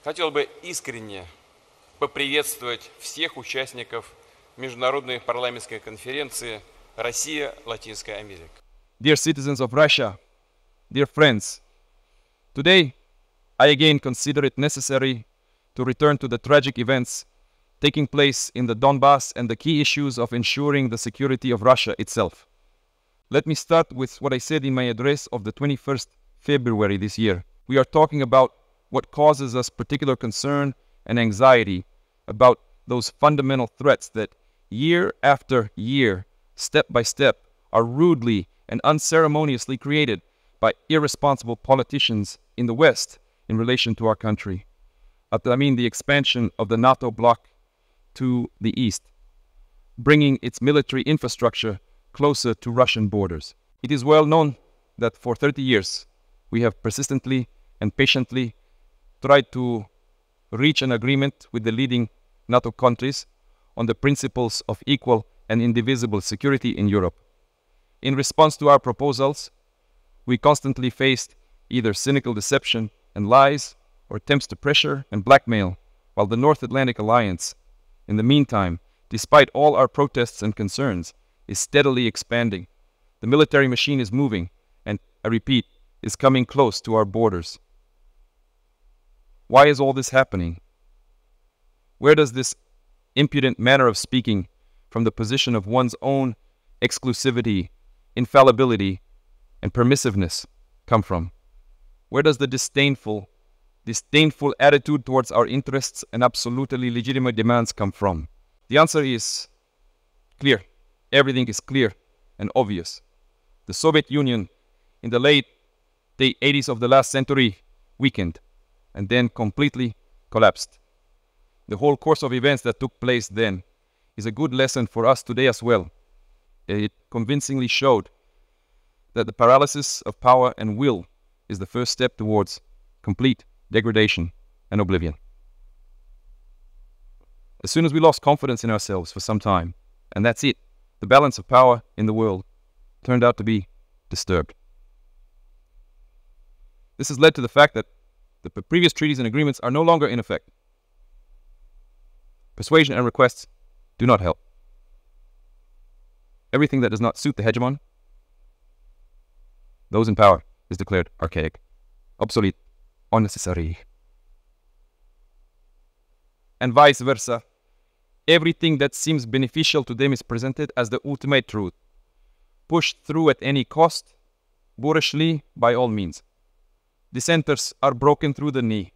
Хотел бы искренне поприветствовать всех участников Международной парламентской конференции «Россия-Латинская Америка». Dear citizens of Russia, dear friends, today I again consider it necessary to return to the tragic events taking place in the Donbass and the key issues of ensuring the security of Russia itself. Let me start with what I said in my address of the 21st February this year. We are talking about what causes us particular concern and anxiety about those fundamental threats that year after year, step by step, are rudely and unceremoniously created by irresponsible politicians in the West in relation to our country. I mean the expansion of the NATO bloc to the east, bringing its military infrastructure closer to Russian borders. It is well known that for 30 years we have persistently and patiently tried to reach an agreement with the leading NATO countries on the principles of equal and indivisible security in Europe. In response to our proposals, we constantly faced either cynical deception and lies or attempts to pressure and blackmail, while the North Atlantic Alliance, in the meantime, despite all our protests and concerns, is steadily expanding. The military machine is moving and, I repeat, is coming close to our borders. Why is all this happening? Where does this impudent manner of speaking from the position of one's own exclusivity, infallibility, and permissiveness come from? Where does the disdainful attitude towards our interests and absolutely legitimate demands come from? The answer is clear. Everything is clear and obvious. The Soviet Union in the late 80s of the last century weakened and then completely collapsed. The whole course of events that took place then is a good lesson for us today as well. It convincingly showed that the paralysis of power and will is the first step towards complete degradation and oblivion. As soon as we lost confidence in ourselves for some time, and that's it, the balance of power in the world turned out to be disturbed. This has led to the fact that the previous treaties and agreements are no longer in effect. Persuasion and requests do not help. Everything that does not suit the hegemon, those in power, is declared archaic, obsolete, unnecessary. And vice versa. Everything that seems beneficial to them is presented as the ultimate truth, pushed through at any cost, boorishly by all means. Dissenters are broken through the knee.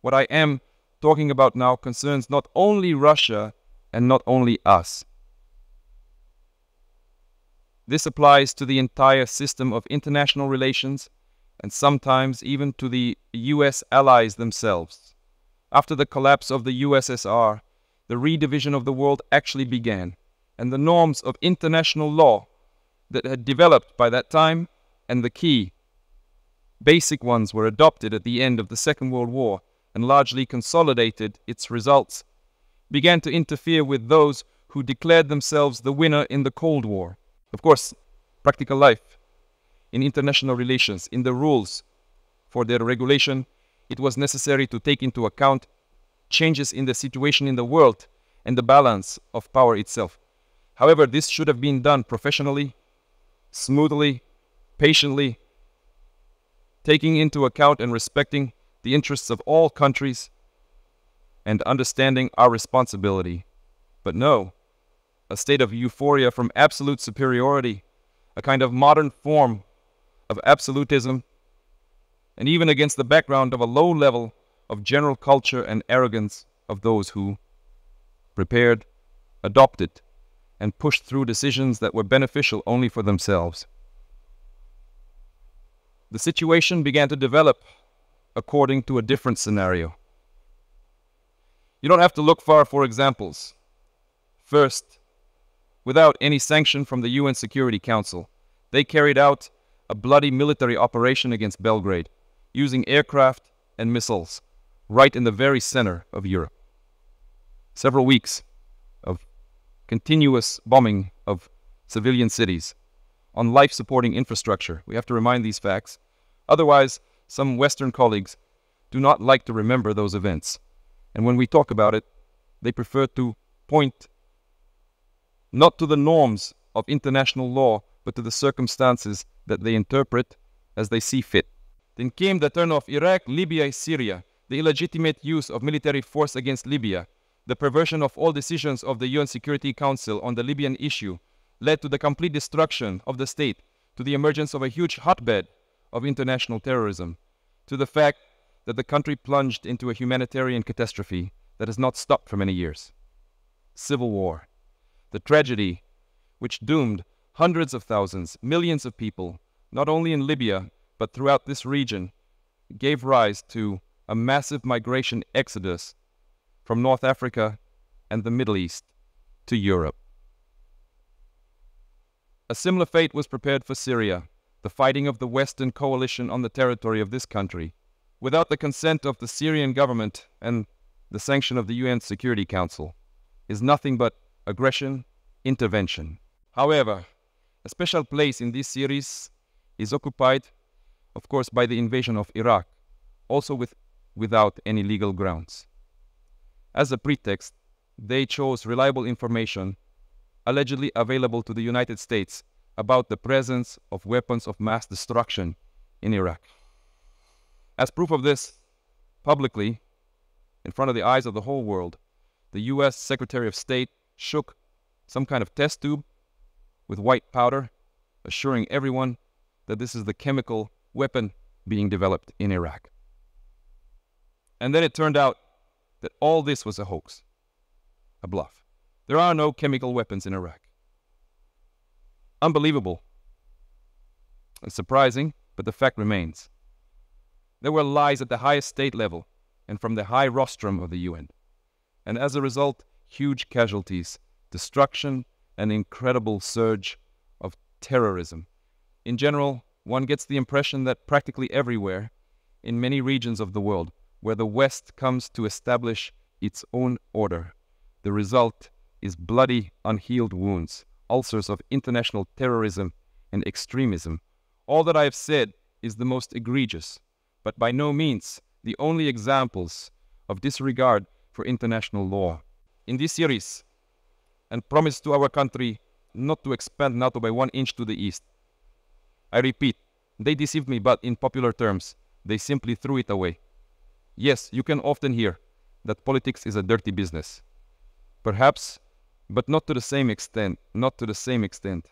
What I am talking about now concerns not only Russia and not only us. This applies to the entire system of international relations and sometimes even to the US allies themselves. After the collapse of the USSR, the redivision of the world actually began, and the norms of international law that had developed by that time, and the key basic ones were adopted at the end of the Second World War and largely consolidated its results, began to interfere with those who declared themselves the winner in the Cold War. Of course, practical life, in international relations, in the rules for their regulation, it was necessary to take into account changes in the situation in the world and the balance of power itself. However, this should have been done professionally, smoothly, patiently, taking into account and respecting the interests of all countries and understanding our responsibility. But no, a state of euphoria from absolute superiority, a kind of modern form of absolutism, and even against the background of a low level of general culture and arrogance of those who prepared, adopted, and pushed through decisions that were beneficial only for themselves. The situation began to develop according to a different scenario. You don't have to look far for examples. First, without any sanction from the UN Security Council, they carried out a bloody military operation against Belgrade, using aircraft and missiles right in the very center of Europe. Several weeks of continuous bombing of civilian cities on life-supporting infrastructure. We have to remind these facts. Otherwise, some Western colleagues do not like to remember those events. And when we talk about it, they prefer to point not to the norms of international law, but to the circumstances that they interpret as they see fit. Then came the turn of Iraq, Libya, Syria, the illegitimate use of military force against Libya, the perversion of all decisions of the UN Security Council on the Libyan issue, led to the complete destruction of the state, to the emergence of a huge hotbed of international terrorism, to the fact that the country plunged into a humanitarian catastrophe that has not stopped for many years. Civil war, the tragedy which doomed hundreds of thousands, millions of people, not only in Libya, but throughout this region, gave rise to a massive migration exodus from North Africa and the Middle East to Europe. A similar fate was prepared for Syria, the fighting of the Western coalition on the territory of this country, without the consent of the Syrian government and the sanction of the UN Security Council, is nothing but aggression, intervention. However, a special place in this series is occupied, of course, by the invasion of Iraq, also without any legal grounds. As a pretext, they chose reliable information allegedly available to the United States about the presence of weapons of mass destruction in Iraq. As proof of this, publicly, in front of the eyes of the whole world, the US Secretary of State shook some kind of test tube with white powder, assuring everyone that this is the chemical weapon being developed in Iraq. And then it turned out that all this was a hoax, a bluff. There are no chemical weapons in Iraq. Unbelievable and surprising, but the fact remains. There were lies at the highest state level and from the high rostrum of the UN. And as a result, huge casualties, destruction, an incredible surge of terrorism. In general, one gets the impression that practically everywhere, in many regions of the world, where the West comes to establish its own order, the result is bloody, unhealed wounds, ulcers of international terrorism and extremism. All that I have said is the most egregious, but by no means the only examples of disregard for international law. In this series, and promise to our country not to expand NATO by 1 inch to the east. I repeat, they deceived me, but in popular terms, they simply threw it away. Yes, you can often hear that politics is a dirty business. Perhaps, but not to the same extent, not to the same extent.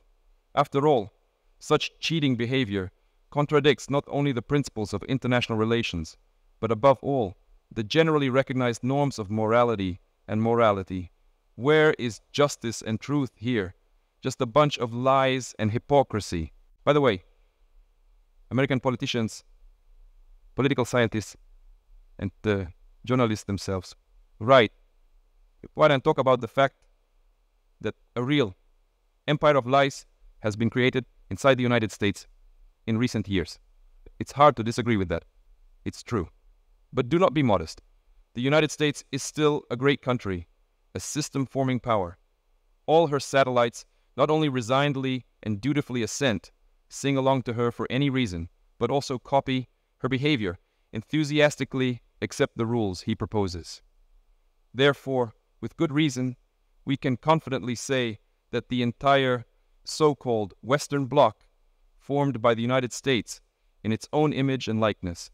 After all, such cheating behavior contradicts not only the principles of international relations, but above all, the generally recognized norms of morality and morality. Where is justice and truth here? Just a bunch of lies and hypocrisy. By the way, American politicians, political scientists, and the journalists themselves write and talk about the fact that a real empire of lies has been created inside the United States in recent years. It's hard to disagree with that. It's true. But do not be modest. The United States is still a great country, a system-forming power. All her satellites not only resignedly and dutifully assent, sing along to her for any reason, but also copy her behavior, enthusiastically accept the rules he proposes. Therefore, with good reason, we can confidently say that the entire so-called Western Bloc, formed by the United States in its own image and likeness,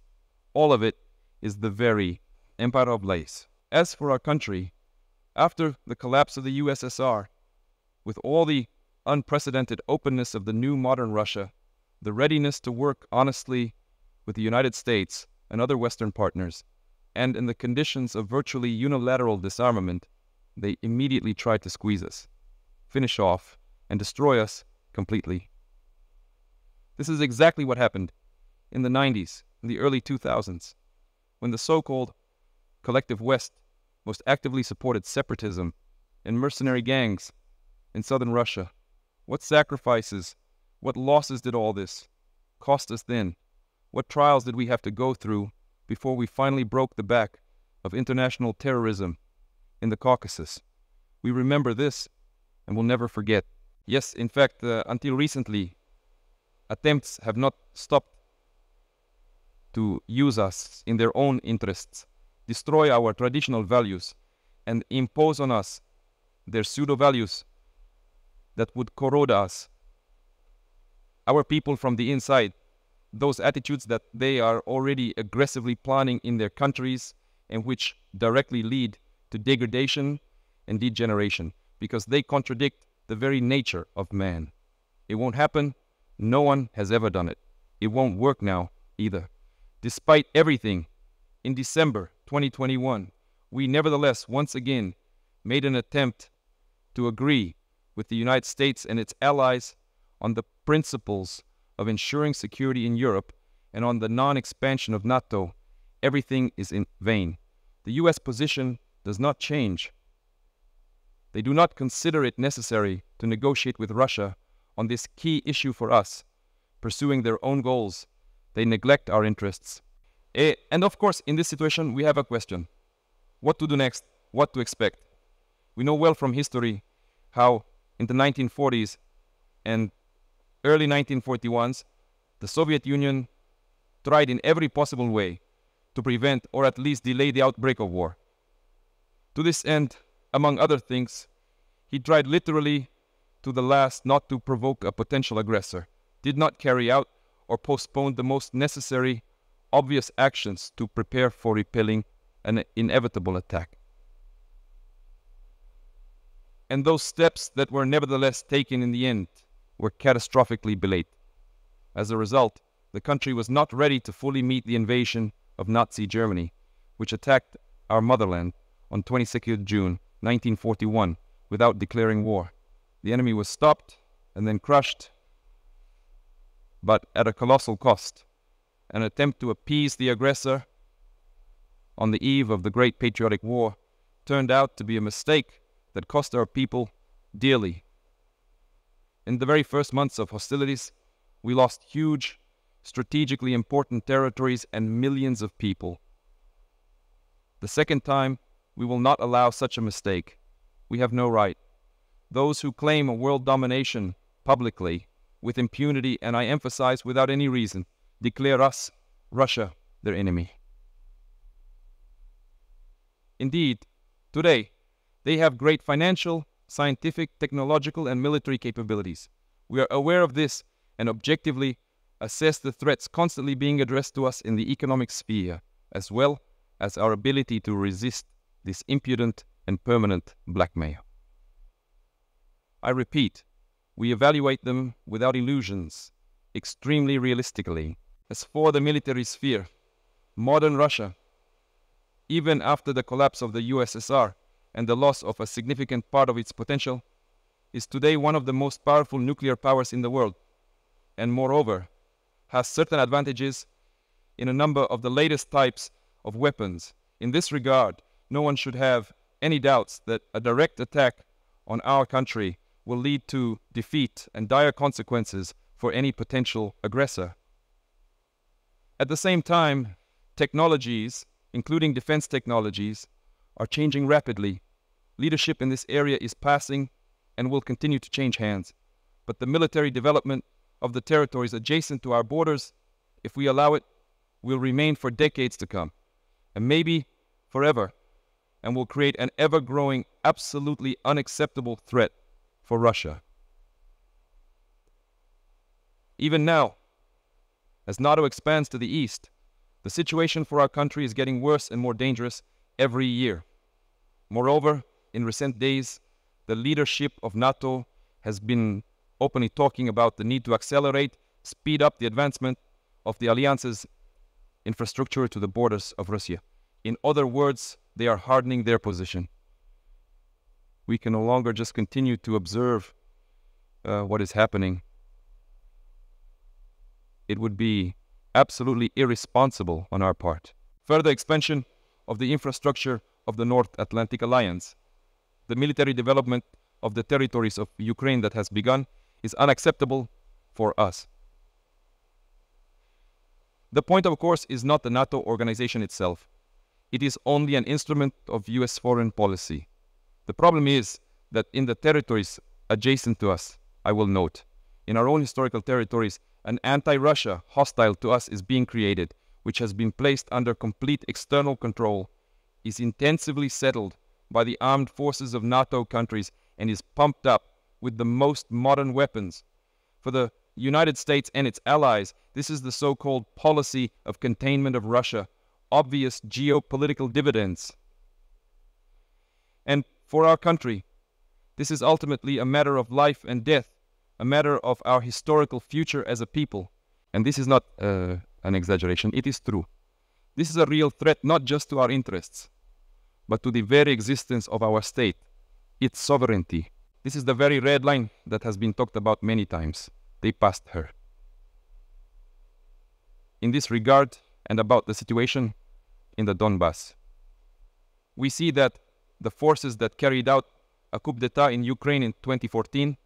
all of it is the very empire of lies. As for our country, after the collapse of the USSR, with all the unprecedented openness of the new modern Russia, the readiness to work honestly with the United States and other Western partners, and in the conditions of virtually unilateral disarmament, they immediately tried to squeeze us, finish off, and destroy us completely. This is exactly what happened in the 90s, in the early 2000s, when the so-called collective West most actively supported separatism and mercenary gangs in southern Russia. What sacrifices, what losses did all this cost us then? What trials did we have to go through before we finally broke the back of international terrorism in the Caucasus? We remember this and will never forget. Yes, in fact, until recently, attempts have not stopped to use us in their own interests, destroy our traditional values, and impose on us their pseudo-values that would corrode us, our people from the inside, those attitudes that they are already aggressively planning in their countries and which directly lead to degradation and degeneration because they contradict the very nature of man. It won't happen. No one has ever done it. It won't work now either. Despite everything, in December 2021, we nevertheless once again made an attempt to agree with the United States and its allies on the principles of ensuring security in Europe and on the non-expansion of NATO. Everything is in vain. The US position does not change. They do not consider it necessary to negotiate with Russia on this key issue for us. Pursuing their own goals, they neglect our interests. And of course, in this situation, we have a question. What to do next? What to expect? We know well from history how in the 1940s and early 1941s, the Soviet Union tried in every possible way to prevent or at least delay the outbreak of war. To this end, among other things, he tried literally to the last not to provoke a potential aggressor, did not carry out or postpone the most necessary, obvious actions to prepare for repelling an inevitable attack. And those steps that were nevertheless taken in the end were catastrophically delayed. As a result, the country was not ready to fully meet the invasion of Nazi Germany, which attacked our motherland on 22nd June 1941 without declaring war. The enemy was stopped and then crushed, but at a colossal cost. An attempt to appease the aggressor on the eve of the Great Patriotic War turned out to be a mistake that cost our people dearly. In the very first months of hostilities, we lost huge, strategically important territories and millions of people. The second time, we will not allow such a mistake. We have no right. Those who claim a world domination publicly, with impunity, and I emphasize without any reason, declare us, Russia, their enemy. Indeed, today, they have great financial, scientific, technological, and military capabilities. We are aware of this and objectively assess the threats constantly being addressed to us in the economic sphere, as well as our ability to resist this impudent and permanent blackmail. I repeat, we evaluate them without illusions, extremely realistically. As for the military sphere, modern Russia, even after the collapse of the USSR and the loss of a significant part of its potential, is today one of the most powerful nuclear powers in the world, and moreover, has certain advantages in a number of the latest types of weapons. In this regard, no one should have any doubts that a direct attack on our country will lead to defeat and dire consequences for any potential aggressor. At the same time, technologies, including defense technologies, are changing rapidly. Leadership in this area is passing and will continue to change hands. But the military development of the territories adjacent to our borders, if we allow it, will remain for decades to come, and maybe forever, and will create an ever-growing, absolutely unacceptable threat for Russia. Even now, as NATO expands to the east, the situation for our country is getting worse and more dangerous every year. Moreover, in recent days, the leadership of NATO has been openly talking about the need to accelerate, speed up the advancement of the alliance's infrastructure to the borders of Russia. In other words, they are hardening their position. We can no longer just continue to observe what is happening. It would be absolutely irresponsible on our part. Further expansion of the infrastructure of the North Atlantic Alliance, the military development of the territories of Ukraine that has begun, is unacceptable for us. The point, of course, is not the NATO organization itself. It is only an instrument of US foreign policy. The problem is that in the territories adjacent to us, I will note, in our own historical territories, an anti-Russia hostile to us is being created, which has been placed under complete external control, is intensively settled by the armed forces of NATO countries and is pumped up with the most modern weapons. For the United States and its allies, this is the so-called policy of containment of Russia, obvious geopolitical dividends. And for our country, this is ultimately a matter of life and death, a matter of our historical future as a people. And this is not an exaggeration, it is true. This is a real threat not just to our interests, but to the very existence of our state, its sovereignty. This is the very red line that has been talked about many times. They passed her. In this regard, and about the situation in the Donbass, we see that the forces that carried out a coup d'etat in Ukraine in 2014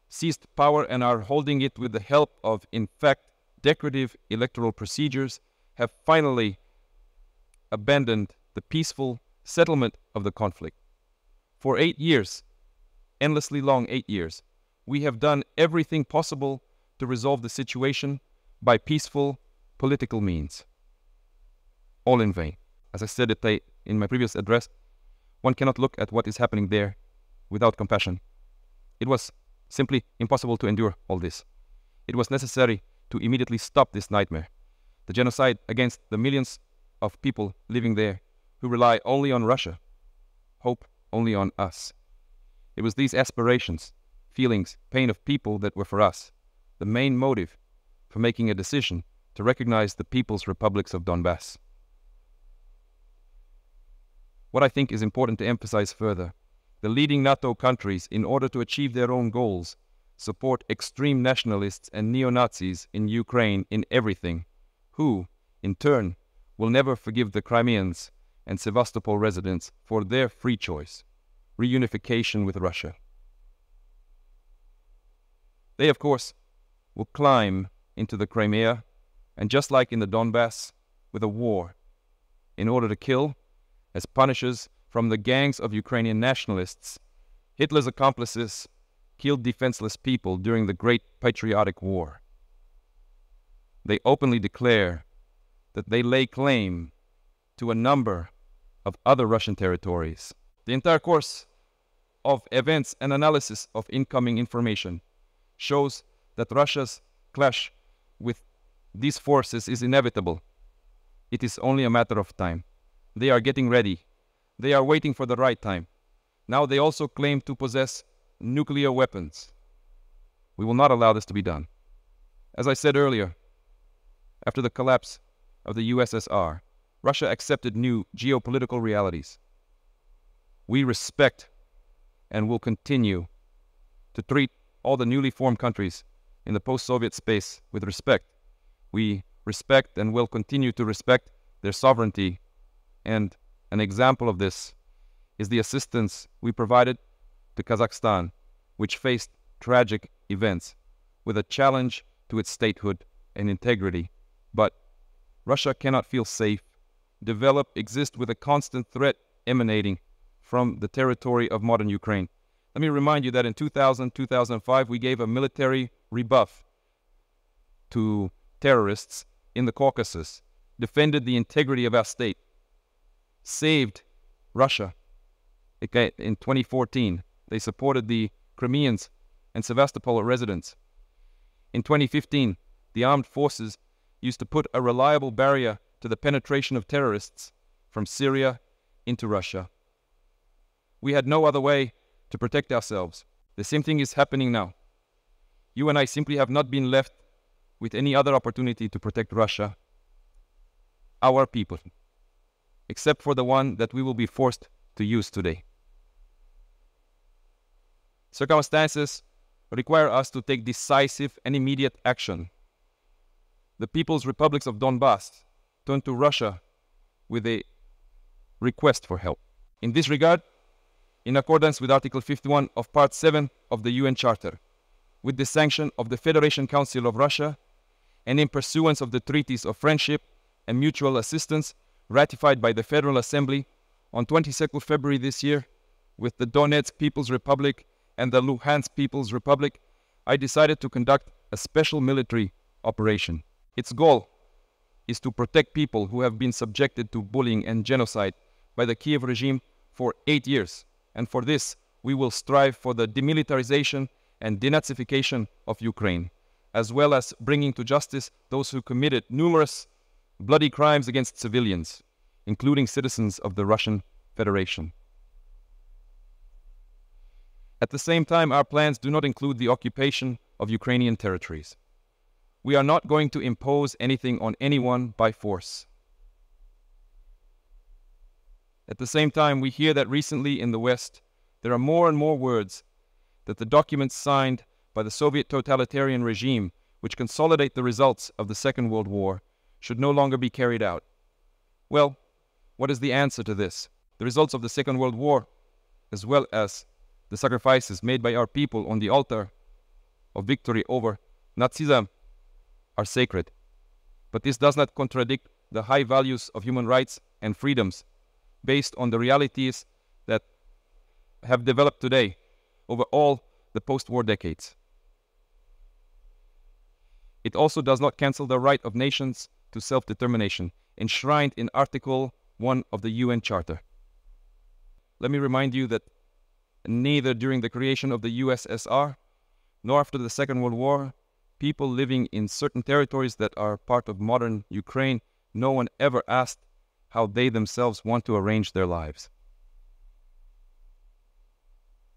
seized power and are holding it with the help of, in fact, decorative electoral procedures, have finally abandoned the peaceful settlement of the conflict. For 8 years, endlessly long 8 years, we have done everything possible to resolve the situation by peaceful political means. All in vain. As I said it in my previous address, one cannot look at what is happening there without compassion. It was simply impossible to endure all this. It was necessary to immediately stop this nightmare, the genocide against the millions of people living there who rely only on Russia, hope only on us. It was these aspirations, feelings, pain of people that were for us the main motive for making a decision to recognize the People's Republics of Donbass. What I think is important to emphasize further, the leading NATO countries, in order to achieve their own goals, support extreme nationalists and neo-Nazis in Ukraine in everything, who, in turn, will never forgive the Crimeans and Sevastopol residents for their free choice, reunification with Russia. They, of course, will climb into the Crimea, and just like in the Donbass, with a war, in order to kill, as punishes from the gangs of Ukrainian nationalists, Hitler's accomplices killed defenseless people during the Great Patriotic War. They openly declare that they lay claim to a number of other Russian territories. The entire course of events and analysis of incoming information shows that Russia's clash with these forces is inevitable. It is only a matter of time. They are getting ready. They are waiting for the right time. Now they also claim to possess nuclear weapons. We will not allow this to be done. As I said earlier, after the collapse of the USSR, Russia accepted new geopolitical realities. We respect and will continue to treat all the newly formed countries in the post-Soviet space with respect. We respect and will continue to respect their sovereignty, and an example of this is the assistance we provided to Kazakhstan, which faced tragic events with a challenge to its statehood and integrity. But Russia cannot feel safe, develop, exist with a constant threat emanating from the territory of modern Ukraine. Let me remind you that in 2000-2005, we gave a military rebuff to terrorists in the Caucasus, defended the integrity of our state, saved Russia. In 2014, they supported the Crimeans and Sevastopol residents. In 2015, the armed forces used to put a reliable barrier to the penetration of terrorists from Syria into Russia. We had no other way to protect ourselves. The same thing is happening now. You and I simply have not been left with any other opportunity to protect Russia, our people, except for the one that we will be forced to use today. Circumstances require us to take decisive and immediate action. The People's Republics of Donbass turned to Russia with a request for help. In this regard, in accordance with Article 51 of Part 7 of the UN Charter, with the sanction of the Federation Council of Russia, and in pursuance of the treaties of friendship and mutual assistance ratified by the Federal Assembly on 22nd February this year, with the Donetsk People's Republic and the Luhansk People's Republic, I decided to conduct a special military operation. Its goal is to protect people who have been subjected to bullying and genocide by the Kiev regime for 8 years. And for this, we will strive for the demilitarization and denazification of Ukraine, as well as bringing to justice those who committed numerous bloody crimes against civilians, including citizens of the Russian Federation. At the same time, our plans do not include the occupation of Ukrainian territories. We are not going to impose anything on anyone by force. At the same time, we hear that recently in the West, there are more and more words that the documents signed by the Soviet totalitarian regime, which consolidate the results of the Second World War, should no longer be carried out. Well, what is the answer to this? The results of the Second World War, as well as the sacrifices made by our people on the altar of victory over Nazism, are sacred. But this does not contradict the high values of human rights and freedoms based on the realities that have developed today over all the post-war decades. It also does not cancel the right of nations to self-determination, enshrined in Article 1 of the UN Charter. Let me remind you that neither during the creation of the USSR nor after the Second World War, people living in certain territories that are part of modern Ukraine, no one ever asked how they themselves want to arrange their lives.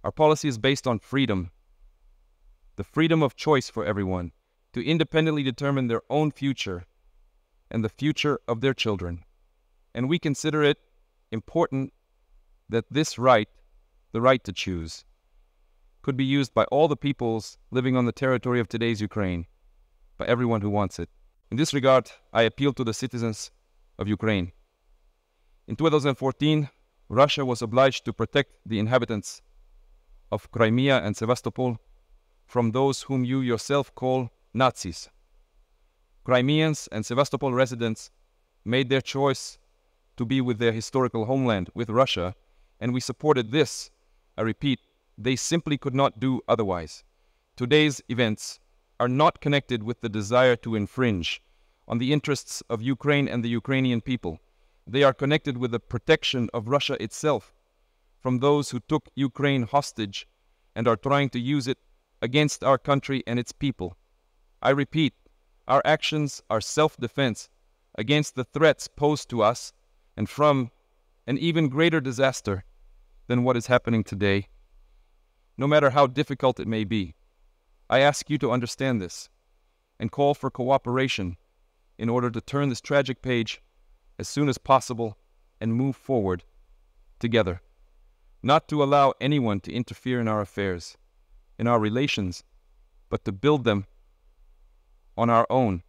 Our policy is based on freedom, the freedom of choice for everyone to independently determine their own future and the future of their children. And we consider it important that this right, the right to choose, could be used by all the peoples living on the territory of today's Ukraine, by everyone who wants it. In this regard, I appeal to the citizens of Ukraine. In 2014, Russia was obliged to protect the inhabitants of Crimea and Sevastopol from those whom you yourself call Nazis. Crimeans and Sevastopol residents made their choice to be with their historical homeland, with Russia, and we supported this. I repeat, they simply could not do otherwise. Today's events are not connected with the desire to infringe on the interests of Ukraine and the Ukrainian people. They are connected with the protection of Russia itself from those who took Ukraine hostage and are trying to use it against our country and its people. I repeat, our actions are self-defense against the threats posed to us and from an even greater disaster than what is happening today. No matter how difficult it may be, I ask you to understand this and call for cooperation in order to turn this tragic page as soon as possible and move forward together. Not to allow anyone to interfere in our affairs, in our relations, but to build them on our own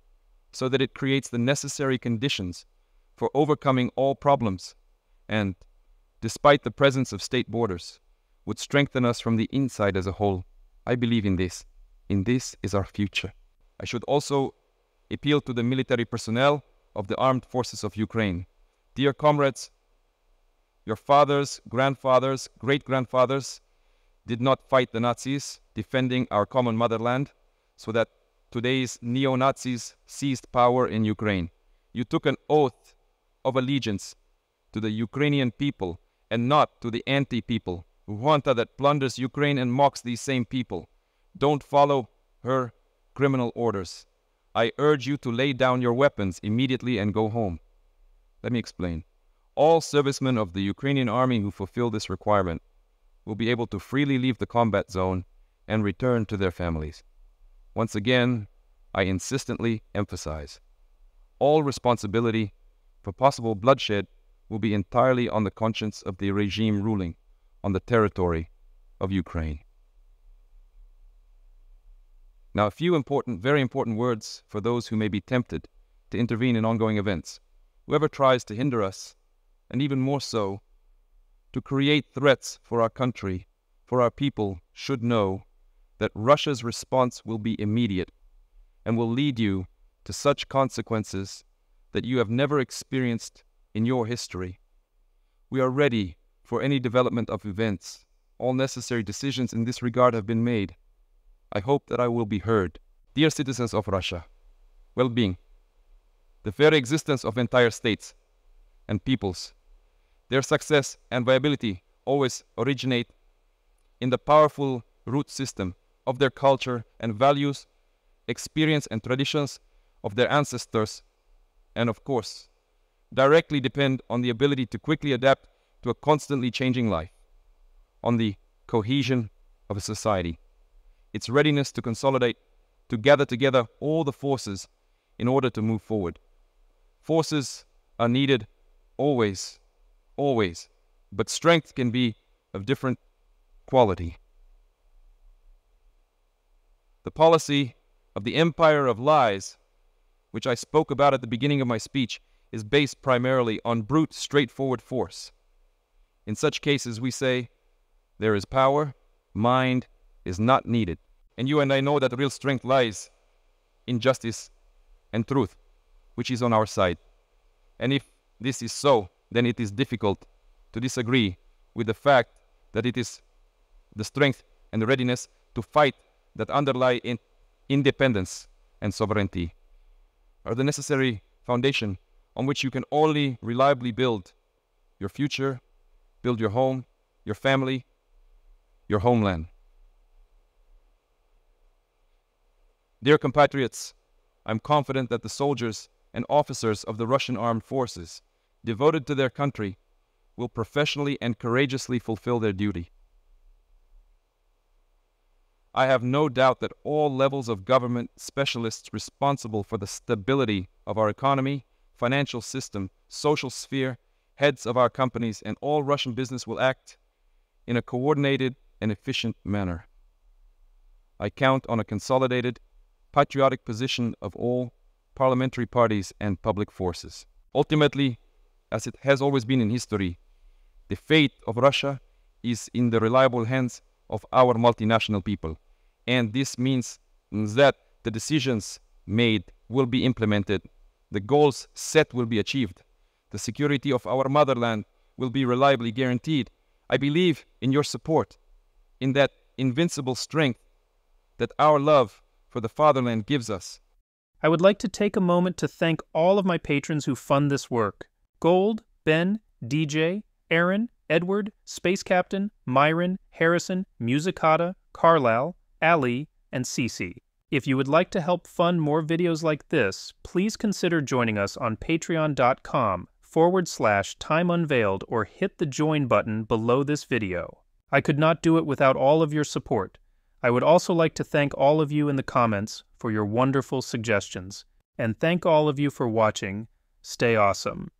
so that it creates the necessary conditions for overcoming all problems and, despite the presence of state borders, would strengthen us from the inside as a whole. I believe in this. In this is our future. I should also appeal to the military personnel of the armed forces of Ukraine. Dear comrades, your fathers, grandfathers, great-grandfathers did not fight the Nazis, defending our common motherland, so that today's neo-Nazis seized power in Ukraine. You took an oath of allegiance to the Ukrainian people and not to the anti-people, junta that plunders Ukraine and mocks these same people. Don't follow her criminal orders. I urge you to lay down your weapons immediately and go home. Let me explain. All servicemen of the Ukrainian army who fulfill this requirement will be able to freely leave the combat zone and return to their families. Once again, I insistently emphasize, all responsibility for possible bloodshed will be entirely on the conscience of the regime ruling on the territory of Ukraine. Now, a few very important words for those who may be tempted to intervene in ongoing events. Whoever tries to hinder us, and even more so, to create threats for our country, for our people, should know that Russia's response will be immediate and will lead you to such consequences that you have never experienced in your history. We are ready for any development of events. All necessary decisions in this regard have been made. I hope that I will be heard. Dear citizens of Russia, well-being. the very existence of entire states and peoples. Their success and viability always originate in the powerful root system of their culture and values, experience and traditions of their ancestors, and of course, directly depend on the ability to quickly adapt to a constantly changing life, on the cohesion of a society, its readiness to consolidate, to gather together all the forces in order to move forward. Forces are needed always, always, but strength can be of different quality. The policy of the empire of lies, which I spoke about at the beginning of my speech, is based primarily on brute, straightforward force. In such cases, we say, there is power, mind is not needed. And you and I know that real strength lies in justice and truth, which is on our side. And if this is so, then it is difficult to disagree with the fact that it is the strength and the readiness to fight that underlie in independence and sovereignty are the necessary foundation on which you can only reliably build your future, build your home, your family, your homeland. Dear compatriots, I'm confident that the soldiers and officers of the Russian armed forces, devoted to their country, will professionally and courageously fulfill their duty. I have no doubt that all levels of government specialists responsible for the stability of our economy, financial system, social sphere, heads of our companies, and all Russian business will act in a coordinated and efficient manner. I count on a consolidated, patriotic position of all parliamentary parties and public forces. Ultimately, as it has always been in history, the fate of Russia is in the reliable hands of our multinational people. And this means that the decisions made will be implemented, the goals set will be achieved, the security of our motherland will be reliably guaranteed. I believe in your support, in that invincible strength that our love for the fatherland gives us. I would like to take a moment to thank all of my patrons who fund this work: Gold, Ben, DJ, Aaron, Edward, Space Captain, Myron, Harrison, Musicata, Carlisle, Ali, and Cece. If you would like to help fund more videos like this, please consider joining us on patreon.com/Time Unveiled or hit the join button below this video. I could not do it without all of your support. I would also like to thank all of you in the comments for your wonderful suggestions, and thank all of you for watching. Stay awesome.